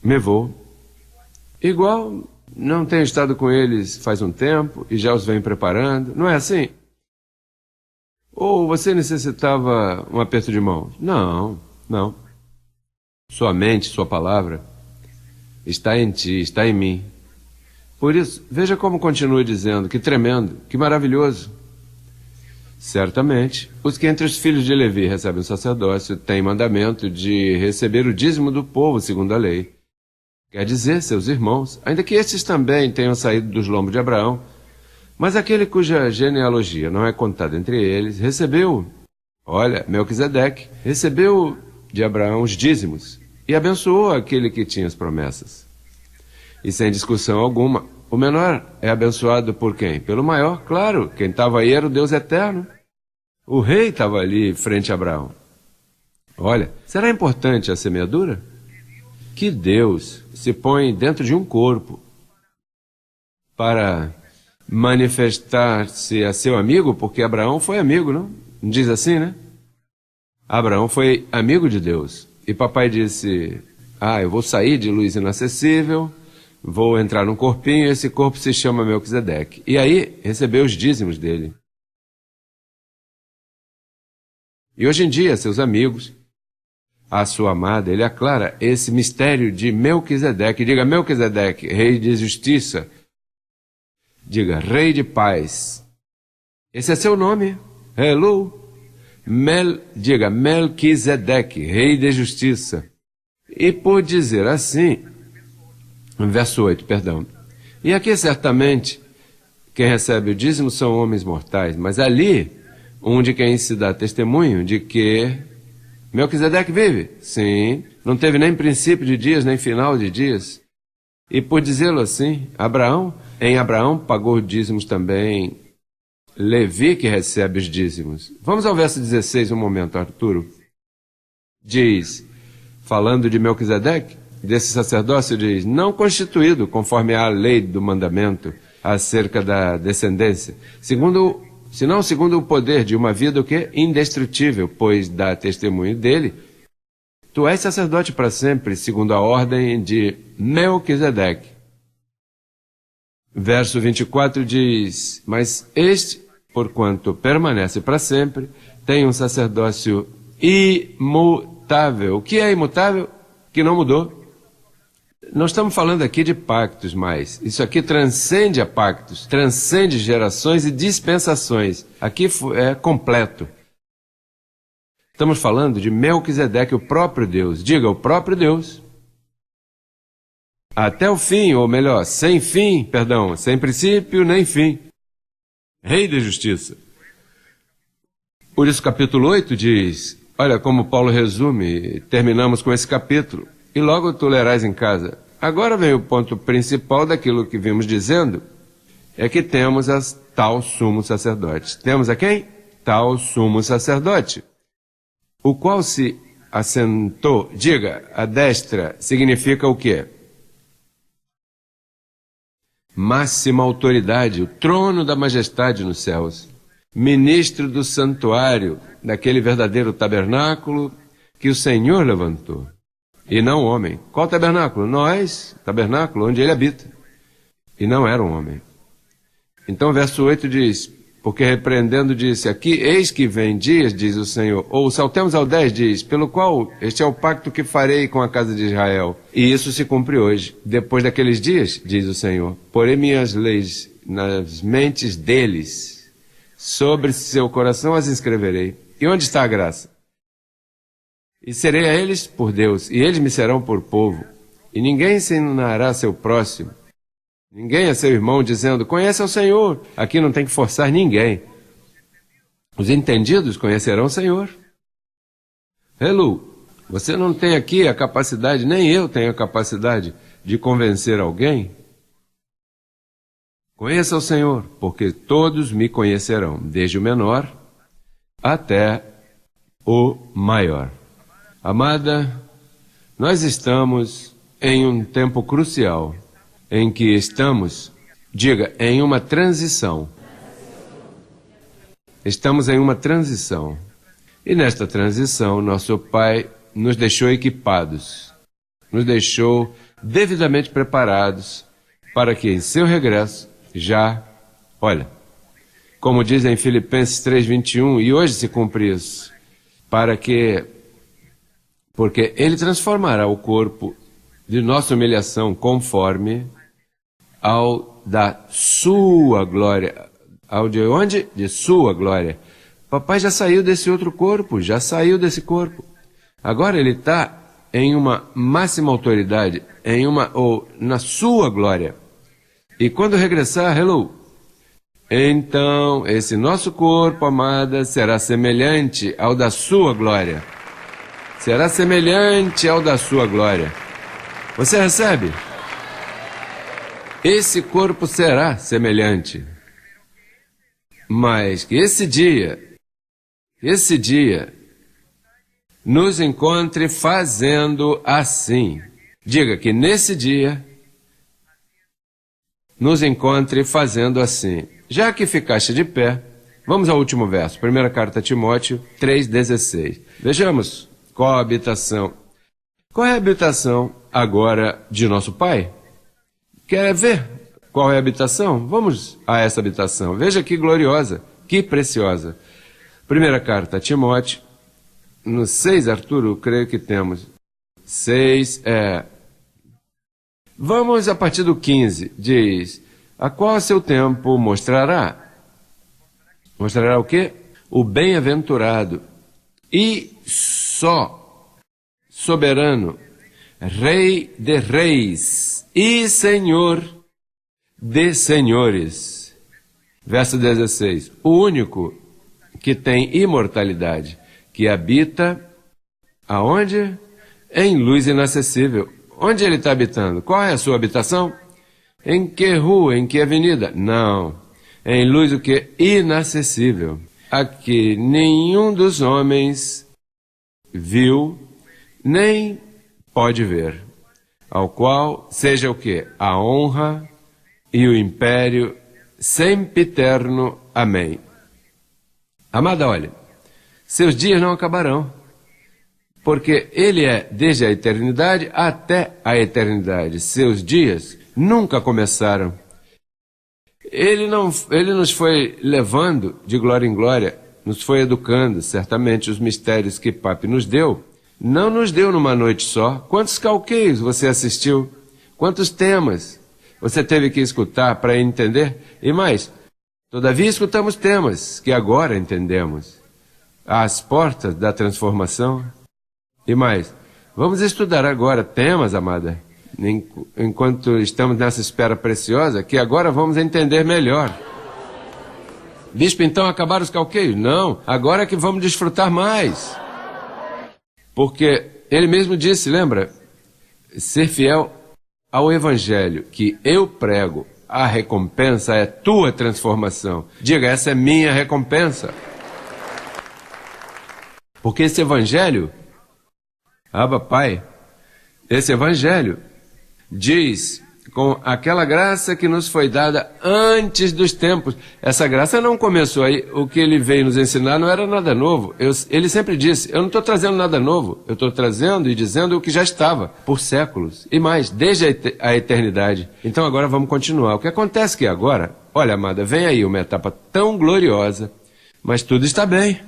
Me vou. Igual, não tenho estado com eles faz um tempo e já os venho preparando. Não é assim? Ou você necessitava um aperto de mão? Não, não. Sua mente, sua palavra está em ti, está em mim. Por isso, veja como continua dizendo, que tremendo, que maravilhoso. Certamente, os que entre os filhos de Levi recebem o sacerdócio têm mandamento de receber o dízimo do povo segundo a lei. Quer dizer, seus irmãos, ainda que estes também tenham saído dos lombos de Abraão, mas aquele cuja genealogia não é contada entre eles, recebeu, olha, Melquisedeque, recebeu de Abraão os dízimos e abençoou aquele que tinha as promessas. E sem discussão alguma, o menor é abençoado por quem? Pelo maior, claro, quem estava aí era o Deus eterno. O rei estava ali frente a Abraão. Olha, será importante a semeadura? Que Deus se põe dentro de um corpo para manifestar-se a seu amigo, porque Abraão foi amigo, não? Não diz assim, né? Abraão foi amigo de Deus. E papai disse, eu vou sair de luz inacessível, vou entrar num corpinho, esse corpo se chama Melquisedeque. E aí recebeu os dízimos dele. E hoje em dia, seus amigos, a sua amada, ele aclara esse mistério de Melquisedeque. Diga, Melquisedeque, rei de justiça. Diga, rei de paz. Esse é seu nome. Hello. Diga, Melquisedeque, rei de justiça. E por dizer assim, verso 8, perdão. E aqui certamente, quem recebe o dízimo são homens mortais, mas ali, um de quem se dá testemunho de que Melquisedeque vive? Sim, não teve nem princípio de dias, nem final de dias. E por dizê-lo assim, em Abraão pagou dízimos também Levi, que recebe os dízimos. Vamos ao verso 16 um momento, Arturo. Diz, falando de Melquisedeque, desse sacerdócio, diz, não constituído conforme a lei do mandamento acerca da descendência, senão segundo o poder de uma vida o quê? Indestrutível, pois dá testemunho dele. Tu és sacerdote para sempre, segundo a ordem de Melquisedeque. Verso 24 diz, mas este, porquanto permanece para sempre, tem um sacerdócio imutável. O que é imutável? Que não mudou. Nós estamos falando aqui de pactos, mas isso aqui transcende a pactos, transcende gerações e dispensações. Aqui é completo. Estamos falando de Melquisedeque, o próprio Deus. Diga, o próprio Deus. Até o fim, ou melhor, sem princípio nem fim. Rei da justiça. Por isso, capítulo 8 diz, olha como Paulo resume, terminamos com esse capítulo, e logo tu lerás em casa. Agora vem o ponto principal daquilo que vimos dizendo, é que temos a tal sumo sacerdote. Temos a quem? Tal sumo sacerdote, o qual se assentou, diga, a destra, significa o quê? Máxima autoridade, o trono da majestade nos céus, ministro do santuário, daquele verdadeiro tabernáculo que o Senhor levantou, e não o homem. Qual tabernáculo? Nós, tabernáculo onde ele habita, e não era um homem. Então o verso 8 diz, porque repreendendo disse aqui, eis que vem dias, diz o Senhor, ou saltemos ao 10, diz, pelo qual este é o pacto que farei com a casa de Israel. E isso se cumpre hoje. Depois daqueles dias, diz o Senhor, porei minhas leis nas mentes deles, sobre seu coração as inscreverei. E onde está a graça? E serei a eles por Deus, e eles me serão por povo. E ninguém ensinará seu próximo, ninguém é seu irmão, dizendo, conhece ao Senhor. Aqui não tem que forçar ninguém. Os entendidos conhecerão o Senhor. Hello, você não tem aqui a capacidade, nem eu tenho a capacidade de convencer alguém? Conheça o Senhor, porque todos me conhecerão, desde o menor até o maior. Amada, nós estamos em um tempo crucial, em que estamos, diga, em uma transição. Estamos em uma transição. E nesta transição, nosso Pai nos deixou equipados, nos deixou devidamente preparados para que em seu regresso já, olha, como diz em Filipenses 3:21, e hoje se cumpre isso, porque Ele transformará o corpo de nossa humilhação conforme ao da sua glória. Ao de onde? De sua glória. Papai já saiu desse outro corpo, já saiu desse corpo. Agora ele está em uma máxima autoridade, na sua glória. E quando regressar, então esse nosso corpo, amada, será semelhante ao da sua glória. Será semelhante ao da sua glória. Você recebe? Esse corpo será semelhante, mas que esse dia nos encontre fazendo assim. Diga que nesse dia nos encontre fazendo assim. Já que ficaste de pé, vamos ao último verso, 1ª carta a Timóteo 3,16. Vejamos qual a habitação. Qual é a habitação agora de nosso Pai? Quer ver qual é a habitação? Vamos a essa habitação. Veja que gloriosa, que preciosa. 1ª carta a Timóteo, no 6, Arturo, creio que temos. 6, Vamos a partir do 15, diz, a qual a seu tempo mostrará. Mostrará o quê? O bem-aventurado e só soberano, Rei de reis e Senhor de senhores. Verso 16. O único que tem imortalidade, que habita aonde? Em luz inacessível. Onde ele está habitando? Qual é a sua habitação? Em que rua? Em que avenida? Não. Em luz o que? Inacessível. Aqui nenhum dos homens viu, nem pode ver, ao qual seja o quê? A honra e o império sempiterno. Amém. Amada, olha, seus dias não acabarão, porque Ele é desde a eternidade até a eternidade. Seus dias nunca começaram. Ele nos foi levando de glória em glória, nos foi educando, certamente os mistérios que Papi nos deu, não nos deu numa noite só. Quantos calqueios você assistiu? Quantos temas você teve que escutar para entender? E mais, todavia escutamos temas que agora entendemos. Às portas da transformação. E mais, vamos estudar agora temas, amada, enquanto estamos nessa espera preciosa, que agora vamos entender melhor. Bispo, então acabaram os calqueios? Não, agora é que vamos desfrutar mais. Porque ele mesmo disse, lembra? Ser fiel ao evangelho que eu prego, a recompensa é tua transformação. Diga, essa é minha recompensa. Porque esse evangelho, Abba Pai, esse evangelho diz com aquela graça que nos foi dada antes dos tempos. Essa graça não começou aí. O que ele veio nos ensinar não era nada novo. Ele sempre disse, eu não estou trazendo nada novo. Eu estou trazendo e dizendo o que já estava por séculos. E mais, desde a eternidade. Então agora vamos continuar. O que acontece é que agora, olha, amada, vem aí uma etapa tão gloriosa, mas tudo está bem.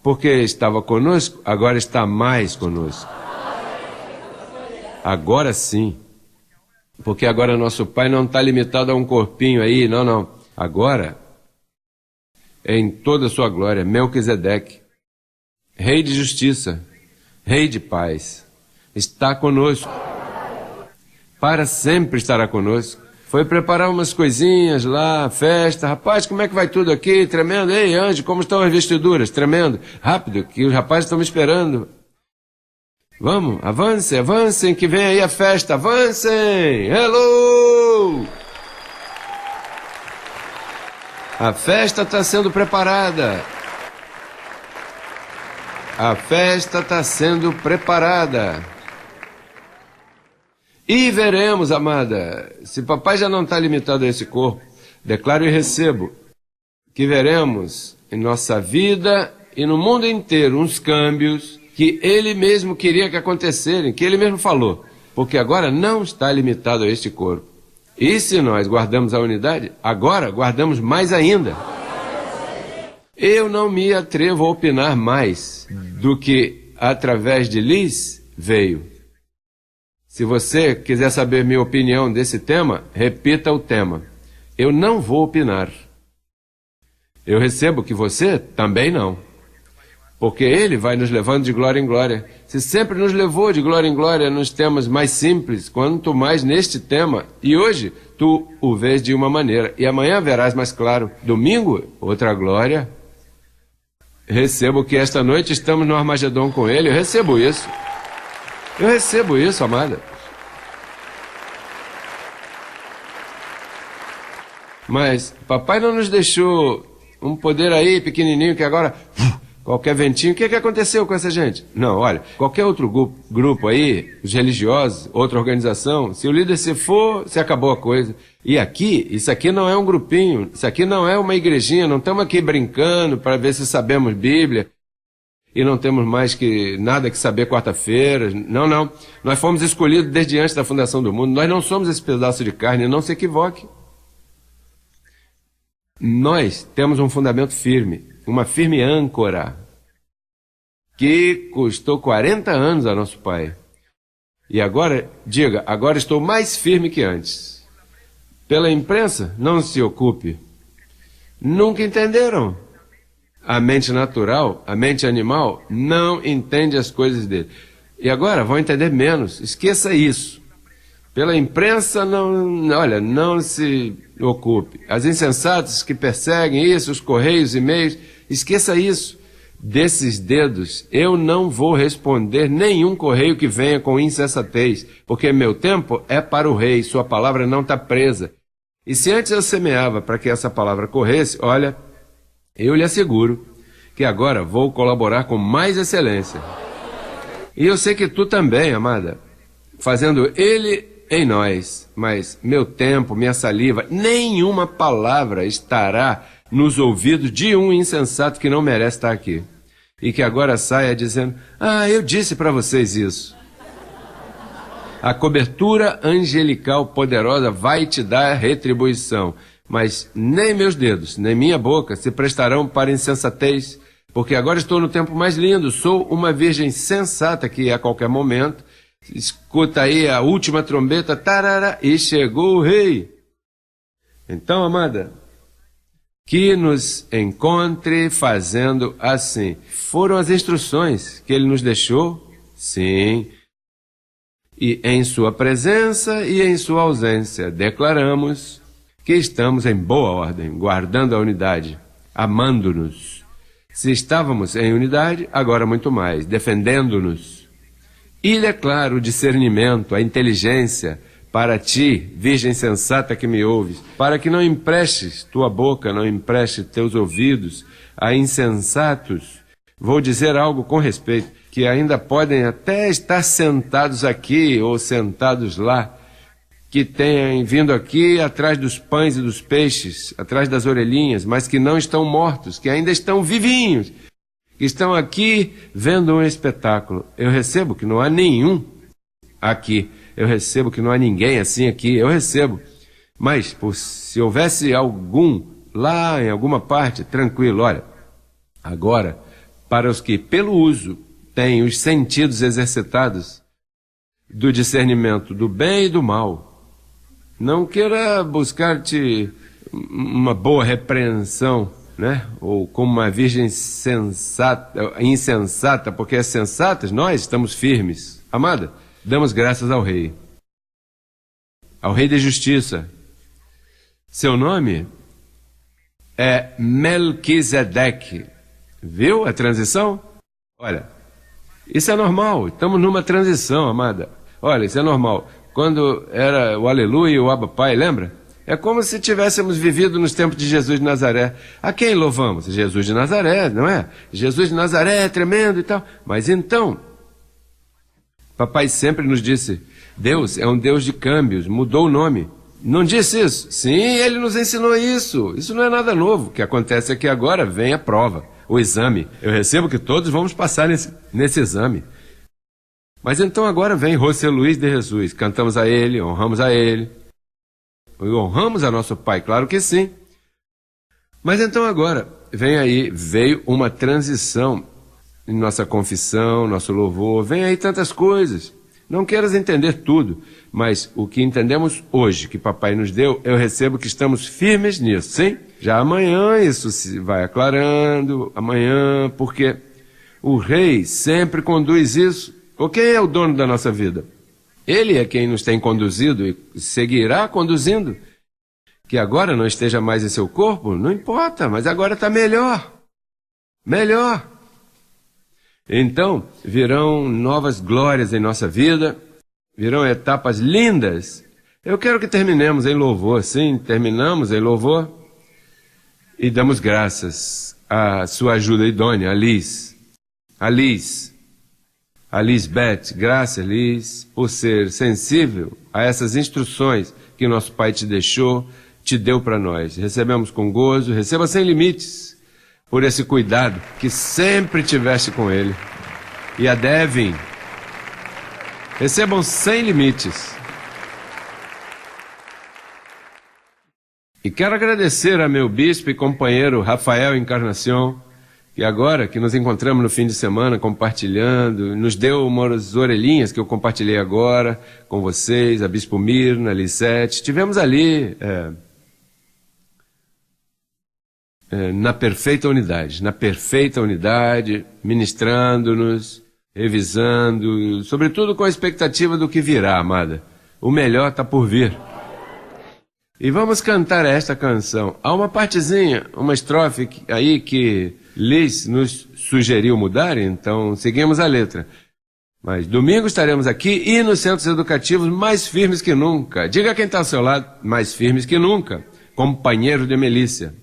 Porque estava conosco, agora está mais conosco. Agora sim. Porque agora nosso Pai não está limitado a um corpinho aí, não. Agora, em toda a sua glória, Melquisedeque, Rei de justiça, Rei de paz, está conosco. Para sempre estará conosco. Foi preparar umas coisinhas lá, festa. Rapaz, como é que vai tudo aqui? Tremendo. Ei, anjo, como estão as vestiduras? Tremendo. Rápido, que os rapazes estão me esperando. Vamos, avancem, que vem aí a festa, avancem! Hello! A festa está sendo preparada. A festa está sendo preparada. E veremos, amada, se papai já não está limitado a esse corpo, declaro e recebo, que veremos em nossa vida e no mundo inteiro uns câmbios que ele mesmo queria que acontecessem, que ele mesmo falou, porque agora não está limitado a este corpo. E se nós guardamos a unidade, agora guardamos mais ainda. Eu não me atrevo a opinar mais do que através de Liz veio. Se você quiser saber minha opinião desse tema, repita o tema. Eu não vou opinar. Eu recebo que você também não. Porque ele vai nos levando de glória em glória. Se sempre nos levou de glória em glória nos temas mais simples, quanto mais neste tema. E hoje, tu o vês de uma maneira. E amanhã verás mais claro. Domingo, outra glória. Recebo que esta noite estamos no Armagedon com ele. Eu recebo isso. Eu recebo isso, amada. Mas papai não nos deixou um poder aí pequenininho que agora... Qualquer ventinho, o que aconteceu com essa gente? Não, olha, qualquer outro grupo aí, os religiosos, outra organização, se o líder se for, se acabou a coisa. E aqui, isso aqui não é um grupinho, isso aqui não é uma igrejinha, não estamos aqui brincando para ver se sabemos Bíblia e não temos mais que nada que saber quarta-feira. Não. Nós fomos escolhidos desde antes da fundação do mundo, nós não somos esse pedaço de carne, não se equivoque. Nós temos um fundamento firme. Uma firme âncora, que custou 40 anos a nosso pai. E agora, diga, agora estou mais firme que antes. Pela imprensa, não se ocupe. Nunca entenderam. A mente natural, a mente animal, não entende as coisas dele. E agora vão entender menos. Esqueça isso. Pela imprensa, não se ocupe. As insensatas que perseguem isso, os correios, e-mails, esqueça isso. Desses dedos, eu não vou responder nenhum correio que venha com insensatez, porque meu tempo é para o rei, sua palavra não está presa. E se antes eu semeava para que essa palavra corresse, olha, eu lhe asseguro que agora vou colaborar com mais excelência. E eu sei que tu também, amada, fazendo ele em nós, mas meu tempo, minha saliva, nenhuma palavra estará nos ouvidos de um insensato que não merece estar aqui. E que agora saia dizendo, eu disse para vocês isso. A cobertura angelical poderosa vai te dar retribuição, mas nem meus dedos, nem minha boca se prestarão para insensatez, porque agora estou no tempo mais lindo, sou uma virgem sensata que a qualquer momento escuta aí a última trombeta, tarara, e chegou o rei. Então, amada, que nos encontre fazendo assim. Foram as instruções que ele nos deixou? Sim. E em sua presença e em sua ausência, declaramos que estamos em boa ordem, guardando a unidade, amando-nos. Se estávamos em unidade, agora muito mais, defendendo-nos. E, é claro, o discernimento, a inteligência, para ti, virgem sensata que me ouves, para que não emprestes tua boca, não emprestes teus ouvidos a insensatos. Vou dizer algo com respeito, que ainda podem até estar sentados aqui ou sentados lá, que tenham vindo aqui atrás dos pães e dos peixes, atrás das orelhinhas, mas que não estão mortos, que ainda estão vivinhos, que estão aqui vendo um espetáculo. Eu recebo que não há nenhum aqui. Eu recebo que não há ninguém assim aqui. Eu recebo. Mas, se houvesse algum lá em alguma parte, tranquilo, olha. Agora, para os que pelo uso têm os sentidos exercitados do discernimento do bem e do mal, não queira buscar-te uma boa repreensão, né? Ou como uma virgem sensata, insensata, porque as sensatas, nós estamos firmes. Amada, damos graças ao Rei da Justiça. Seu nome é Melquisedeque. Viu a transição? Olha, isso é normal, estamos numa transição, amada. Olha, isso é normal. Quando era o Aleluia e o Abba Pai, lembra? É como se tivéssemos vivido nos tempos de Jesus de Nazaré. A quem louvamos? Jesus de Nazaré, não é? Jesus de Nazaré é tremendo e tal. Mas então, papai sempre nos disse, Deus é um Deus de câmbios, mudou o nome. Não disse isso? Sim, ele nos ensinou isso. Isso não é nada novo. O que acontece é que agora vem a prova, o exame. Eu recebo que todos vamos passar nesse exame. Mas então agora vem José Luiz de Jesus. Cantamos a ele, honramos a ele. Honramos a nosso Pai, claro que sim. Mas então agora, veio uma transição em nossa confissão, nosso louvor. Vem aí tantas coisas. Não queiras entender tudo, mas o que entendemos hoje, que papai nos deu, eu recebo que estamos firmes nisso, sim? Já amanhã isso se vai aclarando, amanhã, porque o Rei sempre conduz isso. Ou quem é o dono da nossa vida? Ele é quem nos tem conduzido e seguirá conduzindo. Que agora não esteja mais em seu corpo, não importa, mas agora está melhor. Melhor. Então, virão novas glórias em nossa vida, virão etapas lindas. Eu quero que terminemos em louvor, sim, terminamos em louvor e damos graças à sua ajuda idônea, a Lisbeth, graças, Liz, por ser sensível a essas instruções que nosso Pai te deu para nós. Recebemos com gozo, receba sem limites, por esse cuidado que sempre tiveste com Ele. E a Devin, recebam sem limites. E quero agradecer a meu bispo e companheiro Rafael Encarnação, que agora que nos encontramos no fim de semana compartilhando, nos deu umas orelhinhas que eu compartilhei agora com vocês, a Bispo Mirna, a Lisete. Estivemos ali na perfeita unidade, ministrando-nos, revisando, sobretudo com a expectativa do que virá, amada. O melhor está por vir. E vamos cantar esta canção. Há uma partezinha, uma estrofe aí que Liz nos sugeriu mudar, então seguimos a letra. Mas domingo estaremos aqui e nos centros educativos mais firmes que nunca. Diga quem está ao seu lado, mais firmes que nunca. Companheiro de milícia.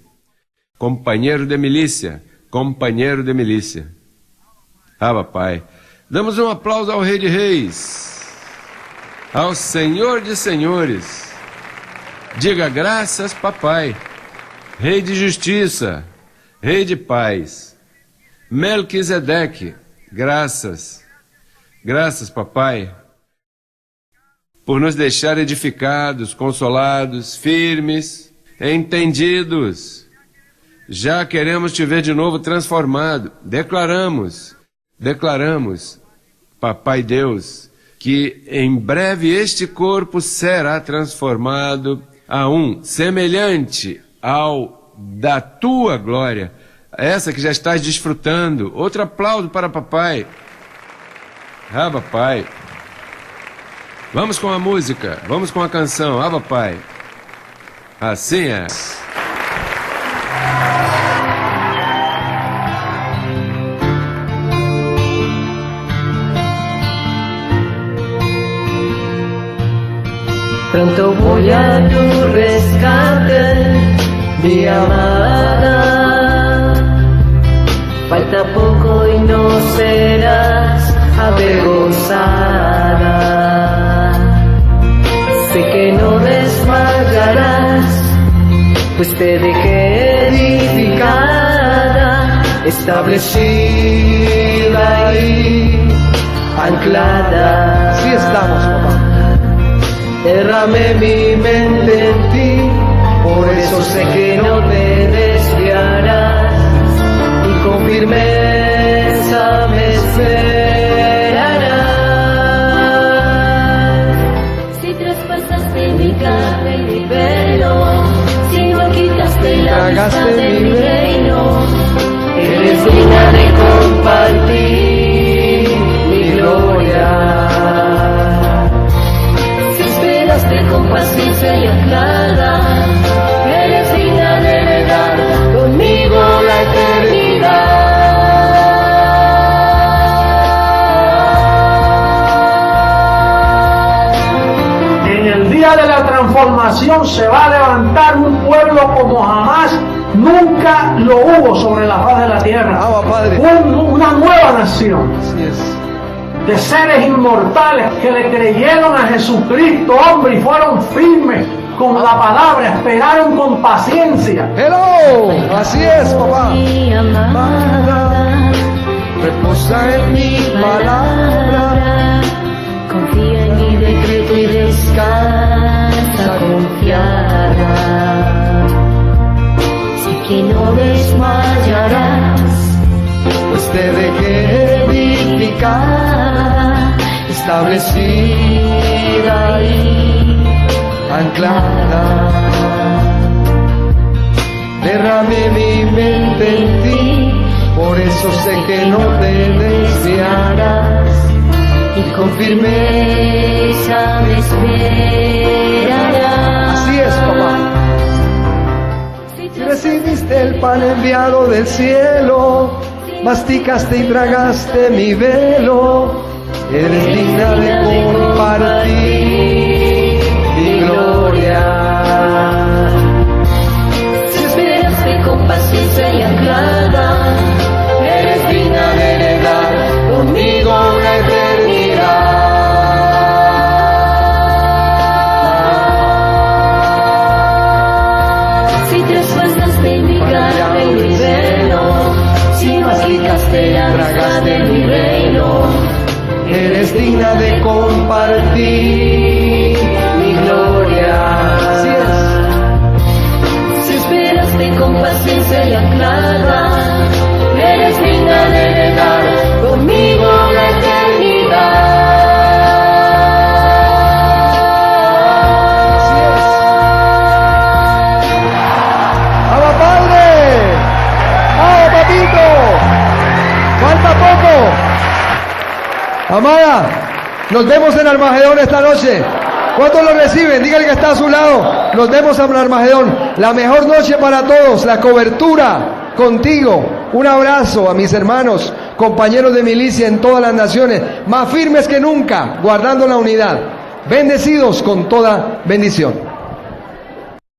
Companheiro de milícia. Companheiro de milícia. Ah, papai. Damos um aplauso ao Rei de Reis. Ao Senhor de Senhores. Diga graças, papai. Rei de justiça. Rei de paz, Melquisedeque, graças, graças, papai, por nos deixar edificados, consolados, firmes, entendidos. Já queremos te ver de novo transformado. Declaramos, papai Deus, que em breve este corpo será transformado a um semelhante ao da tua glória, essa que já estás desfrutando. Outro aplauso para papai. Ah, papai. Vamos com a música, vamos com a canção. Ah, papai. Assim é. Pronto voy a tu rescate, mi amada. Falta poco y no serás avergonzada. Sé que no desmayarás, pues te dejé edificada, establecida y anclada. Así estamos, papá. Derramé mi mente en ti, por eso sé que no te desviarás, y con firmeza me esperarás. Si traspasaste mi carne y mi velo, si no quitaste la vista de mi reino, eres digna de compartir mi gloria. Con paciencia y anclada, eres digna de heredar conmigo la eternidad. En el día de la transformación se va a levantar un pueblo como jamás nunca lo hubo sobre la faz de la tierra. Padre. Una nueva nación. Así es. De seres inmortales que le creyeron a Jesucristo, hombre, y fueron firmes con la palabra, esperaron con paciencia. Hello, así es, papá. Mi amada, Reposa en mi palabra, confía en mi decreto y descansa confiada. Sé que no desmayarás, pues te dejé edificada, establecida y anclada. Derramé mi mente en ti, por eso sé que no te desviarás, y con firmeza me esperarás. Así es, papá. Si recibiste el pan enviado del cielo, masticaste y tragaste mi velo, eres digna de compartir mi gloria. Si esperaste con paciencia y anclada, eres digna de heredar conmigo la eternidad. Si traspasaste mi carne y mi velo, si masticaste la vista de mi reino, Eres digna de compartir mi gloria. Así es. si esperaste con paciencia y anclada, eres digna de heredar conmigo la eternidad. Así es. ¡Abba, Padre! ¡Abba, papito! ¡Falta poco! Amada, nos vemos en Armagedón esta noche. ¿Cuántos lo reciben? Dígale que está a su lado. Nos vemos en Armagedón. La mejor noche para todos, la cobertura contigo. Un abrazo a mis hermanos, compañeros de milicia en todas las naciones, más firmes que nunca, guardando la unidad. Bendecidos con toda bendición.